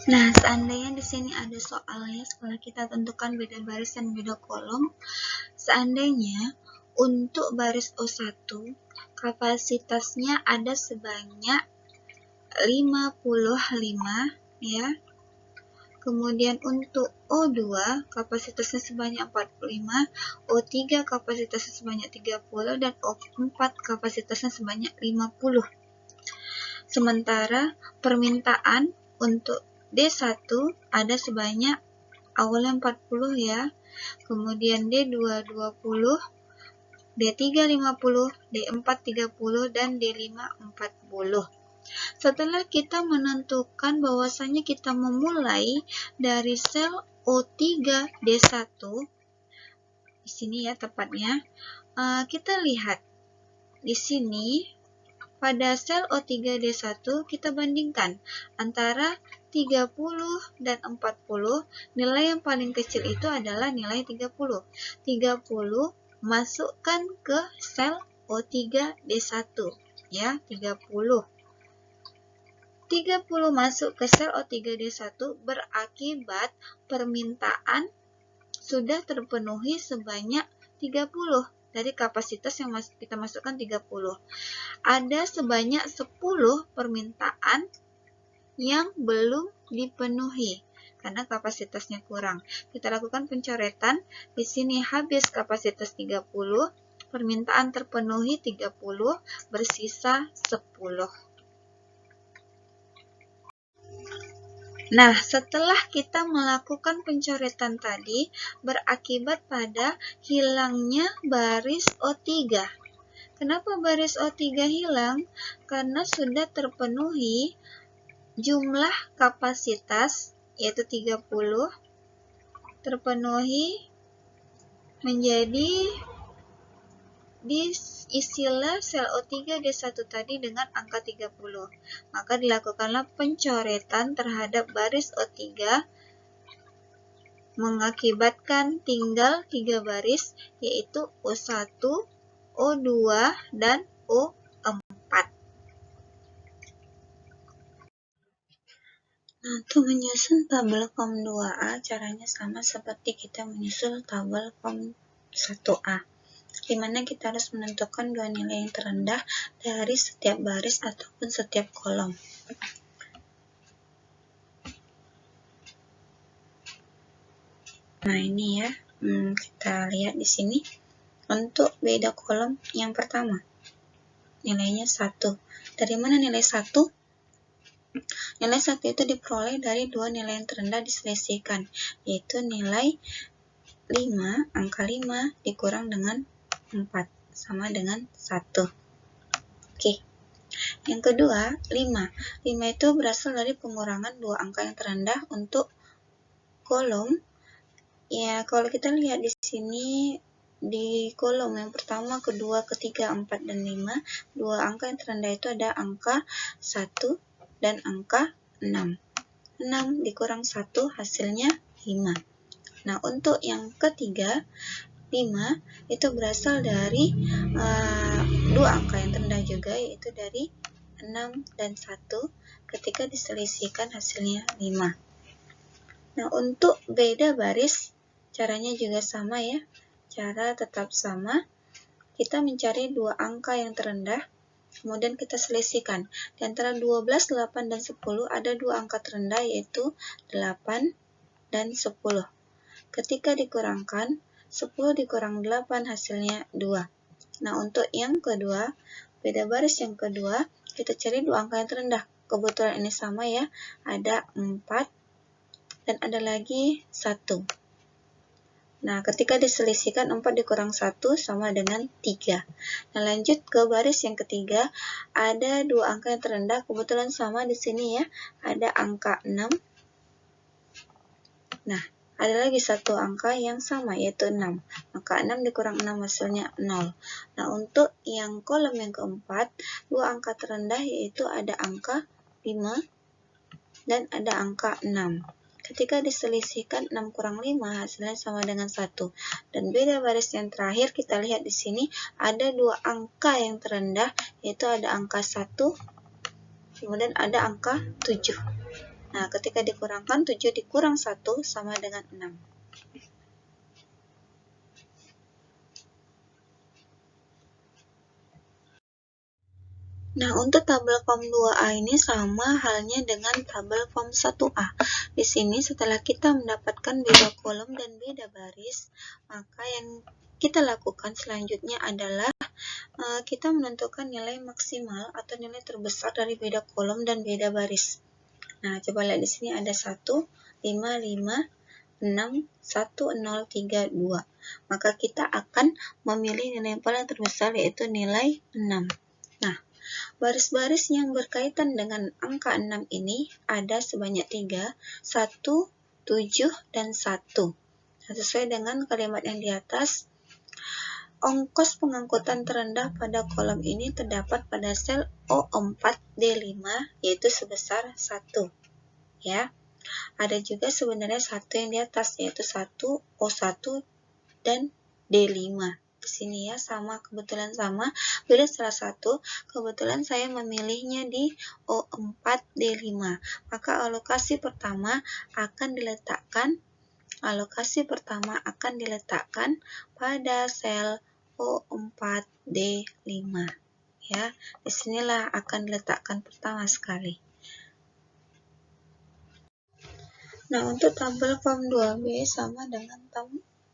Nah, seandainya di sini ada soalnya setelah kita tentukan beda baris dan beda kolom, seandainya untuk baris O1 kapasitasnya ada sebanyak 55 ya. Kemudian untuk O2 kapasitasnya sebanyak 45, O3 kapasitasnya sebanyak 30 dan O4 kapasitasnya sebanyak 50. Sementara permintaan untuk D1 ada sebanyak awalnya 40 ya, kemudian D2 20, D3 50, D4 30 dan D5 40. Setelah kita menentukan bahwasanya kita memulai dari sel O3 D1 di sini ya tepatnya, kita lihat di sini pada sel O3 D1 kita bandingkan antara 30 dan 40, nilai yang paling kecil itu adalah nilai 30. 30 masukkan ke sel O3 D1 ya, 30 masuk ke sel O3 D1 berakibat permintaan sudah terpenuhi sebanyak 30 dari kapasitas yang kita masukkan 30. Ada sebanyak 10 permintaan yang belum dipenuhi karena kapasitasnya kurang. Kita lakukan pencoretan. Di sini habis kapasitas 30, permintaan terpenuhi 30, bersisa 10. Nah, setelah kita melakukan pencoretan tadi, berakibat pada hilangnya baris O3. Kenapa baris O3 hilang? Karena sudah terpenuhi jumlah kapasitas, yaitu 30, terpenuhi menjadi diisilah sel O3 D1 tadi dengan angka 30. Maka dilakukanlah pencoretan terhadap baris O3 mengakibatkan tinggal 3 baris, yaitu O1, O2, dan O4. Nah, untuk menyusun tabel form 2A, caranya sama seperti kita menyusun tabel form 1A. Di mana kita harus menentukan dua nilai yang terendah dari setiap baris ataupun setiap kolom. Nah, ini ya, kita lihat di sini. Untuk beda kolom yang pertama, nilainya 1. Dari mana nilai 1? Nilai 1 itu diperoleh dari dua nilai yang terendah diselisihkan, yaitu nilai 5, angka 5 dikurang dengan 4, sama dengan 1. Oke. Yang kedua, 5. 5 itu berasal dari pengurangan dua angka yang terendah untuk kolom. Ya, kalau kita lihat di sini, di kolom yang pertama, kedua, ketiga, 4, dan 5, dua angka yang terendah itu ada angka 1 dan angka 6. 6 dikurang 1 hasilnya 5. Nah, untuk yang ketiga, 5 itu berasal dari dua angka yang terendah juga, yaitu dari 6 dan 1. Ketika diselisihkan hasilnya 5. Nah, untuk beda baris, caranya juga sama ya. Cara tetap sama. Kita mencari dua angka yang terendah, kemudian kita selisihkan. Di antara 12, 8, dan 10 ada dua angka terendah, yaitu 8 dan 10. Ketika dikurangkan, 10 dikurang 8 hasilnya 2. Nah, untuk yang kedua, beda baris yang kedua, kita cari dua angka yang terendah. Kebetulan ini sama ya, ada 4 dan ada lagi 1. Nah, ketika diselisihkan 4 dikurang 1 sama dengan 3. Nah, lanjut ke baris yang ketiga, ada dua angka yang terendah, kebetulan sama di sini ya, ada angka 6. Nah, ada lagi satu angka yang sama, yaitu 6. Maka 6 dikurang 6 hasilnya 0. Nah, untuk yang kolom yang keempat, dua angka terendah yaitu ada angka 5 dan ada angka 6. Ketika diselisihkan 6 kurang 5 hasilnya sama dengan 1. Dan beda baris yang terakhir kita lihat di sini ada dua angka yang terendah, yaitu ada angka 1 kemudian ada angka 7. Nah, ketika dikurangkan 7 dikurang 1 sama dengan 6. Nah, untuk tabel form 2A ini sama halnya dengan tabel form 1A. Di sini setelah kita mendapatkan beda kolom dan beda baris, maka yang kita lakukan selanjutnya adalah kita menentukan nilai maksimal atau nilai terbesar dari beda kolom dan beda baris. Nah, coba lihat di sini ada 1, 5, 5, 6, 1, 0, 3, 2. Maka kita akan memilih nilai yang paling terbesar yaitu nilai 6. Nah, baris-baris yang berkaitan dengan angka 6 ini ada sebanyak 3, 1, 7, dan 1. Nah, sesuai dengan kalimat yang di atas, ongkos pengangkutan terendah pada kolom ini terdapat pada sel O4D5 yaitu sebesar 1. Ya. Ada juga sebenarnya 1 yang di atas yaitu 1, O1 dan D5. Di sini ya kebetulan sama, beda salah satu, kebetulan saya memilihnya di O4D5. Maka alokasi pertama akan diletakkan pada sel O4D5. Ya, disinilah akan diletakkan pertama sekali. Nah, untuk tabel form 2B sama dengan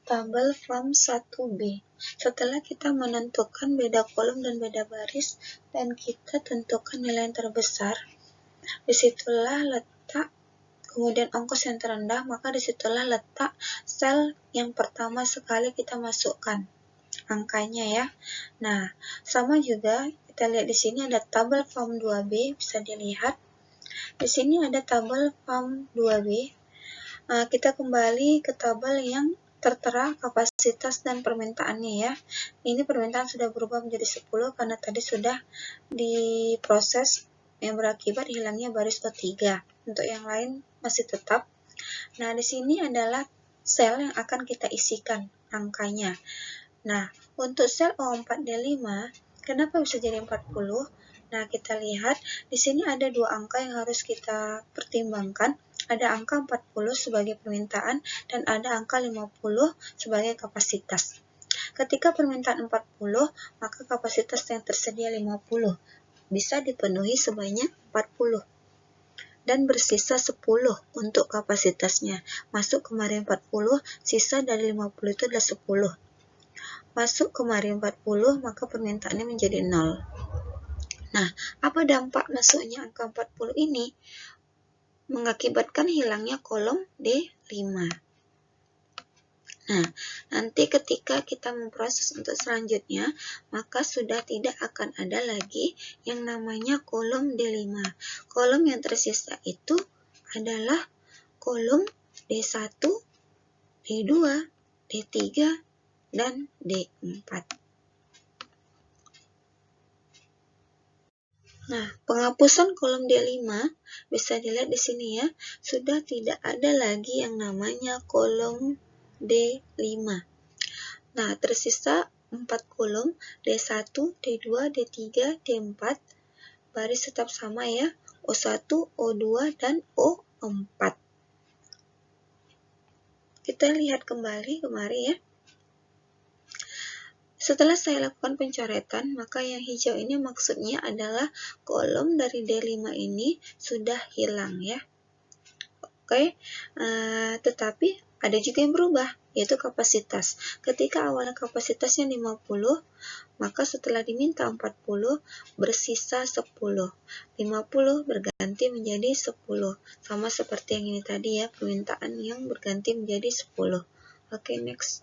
tabel form 1B. Setelah kita menentukan beda kolom dan beda baris, dan kita tentukan nilai yang terbesar, disitulah letak, kemudian ongkos yang terendah, maka disitulah letak sel yang pertama sekali kita masukkan angkanya ya. Nah, sama juga kita lihat di sini ada tabel form 2B, bisa dilihat. Di sini ada tabel form 2B. Kita kembali ke tabel yang tertera kapasitas dan permintaannya ya. Ini permintaan sudah berubah menjadi 10 karena tadi sudah diproses yang berakibat hilangnya baris O3. Untuk yang lain masih tetap. Nah, di sini adalah sel yang akan kita isikan angkanya. Nah, untuk sel O4D5, kenapa bisa jadi 40? Nah, kita lihat di sini ada dua angka yang harus kita pertimbangkan. Ada angka 40 sebagai permintaan dan ada angka 50 sebagai kapasitas. Ketika permintaan 40, maka kapasitas yang tersedia 50 bisa dipenuhi sebanyak 40 dan bersisa 10 untuk kapasitasnya. Masuk kemarin 40, sisa dari 50 itu adalah 10. Masuk kemarin 40, maka permintaannya menjadi 0. Nah, apa dampak masuknya angka 40 ini? Mengakibatkan hilangnya kolom D5. Nah, nanti ketika kita memproses untuk selanjutnya, maka sudah tidak akan ada lagi yang namanya kolom D5. Kolom yang tersisa itu adalah kolom D1, D2, D3, dan D4. Nah, penghapusan kolom D5 bisa dilihat di sini ya, sudah tidak ada lagi yang namanya kolom D5. Nah, tersisa 4 kolom, D1, D2, D3, D4, baris tetap sama ya, O1, O2, dan O4. Kita lihat kembali kemari ya. Setelah saya lakukan pencoretan, maka yang hijau ini maksudnya adalah kolom dari D5 ini sudah hilang ya. Oke, tetapi ada juga yang berubah, yaitu kapasitas. Ketika awalnya kapasitasnya 50, maka setelah diminta 40, bersisa 10. 50 berganti menjadi 10. Sama seperti yang ini tadi ya, permintaan yang berganti menjadi 10. Oke, next.